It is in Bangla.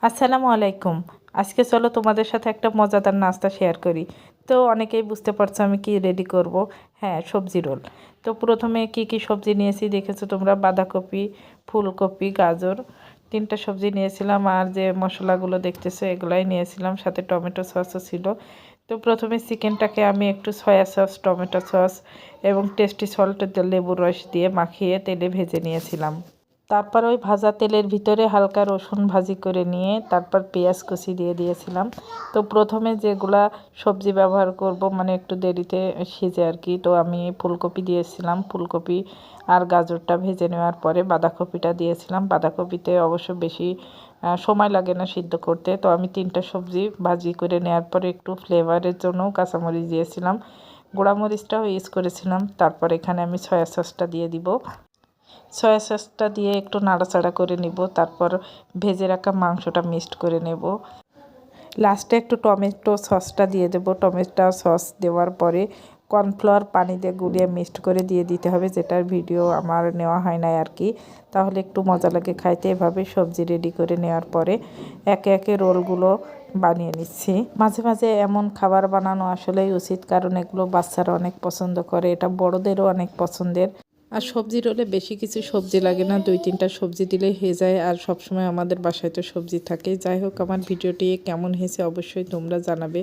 আসসালামু আলাইকুম। আজকে চলো তোমাদের সাথে একটা মজাদার নাস্তা শেয়ার করি। তো অনেকেই বুঝতে পারছো আমি কি রেডি করব। হ্যাঁ, সবজি রোল। তো প্রথমে কি কি সবজি নিয়েছি দেখেছো তোমরা, বাঁধাকপি, ফুলকপি, গাজর, তিনটা সবজি নিয়েছিলাম। আর যে মশলাগুলো দেখতেছো এগুলাই নিয়েছিলাম, সাথে টমেটো সসও ছিল। তো প্রথমে চিকেনটাকে আমি একটু সয়া সস, টমেটো সস এবং টেস্টি সল্ট, লেবুর রস দিয়ে মাখিয়ে তেলে ভেজে নিয়েছিলাম। তারপর ওই ভাজা তেলের ভিতরে হালকা রসুন ভাজি করে নিয়ে তারপর পেঁয়াজ কুচি দিয়ে দিয়েছিলাম। তো প্রথমে যেগুলা সবজি ব্যবহার করব, মানে একটু দেরিতে সিজে আর কি, তো আমি ফুলকপি দিয়েছিলাম। ফুলকপি আর গাজরটা ভেজে নেওয়ার পরে বাঁধাকপিটা দিয়েছিলাম। বাঁধাকপিতে অবশ্য বেশি সময় লাগে না সিদ্ধ করতে। তো আমি তিনটা সবজি ভাজি করে নেওয়ার পরে একটু ফ্লেভারের জন্য কাঁচামরিচ দিয়েছিলাম, গুঁড়ামরিচটাও ইউজ করেছিলাম। তারপর এখানে আমি সয়া সসটা দিয়ে দিব। সয়া সসটা দিয়ে একটু নাড়াচাড়া করে নিব। তারপর ভেজে রাখা মাংসটা মিক্সড করে নেব। লাস্টে একটু টমেটো সসটা দিয়ে দেবো। টমেটো সস দেওয়ার পরে কর্নফ্লাওয়ার পানি দিয়ে গুলিয়ে মিক্সড করে দিয়ে দিতে হবে, যেটার ভিডিও আমার নেওয়া হয় না আর কি। তাহলে একটু মজা লাগে খাইতে। এভাবে সবজি রেডি করে নেওয়ার পরে একে একে রোলগুলো বানিয়ে নিচ্ছি। মাঝে মাঝে এমন খাবার বানানো আসলেই উচিত, কারণ এগুলো বাচ্চারা অনেক পছন্দ করে, এটা বড়দেরও অনেক পছন্দের। আর সবজি রোলে বেশি কিছু সবজি লাগে না, 2-3টা সবজি দিলেই হয়ে যায়। আর সবসময় আমাদের বাসায় তো সবজি থাকে। যাই হোক, আমার ভিডিওটি কেমন হয়েছে অবশ্যই তোমরা জানাবে।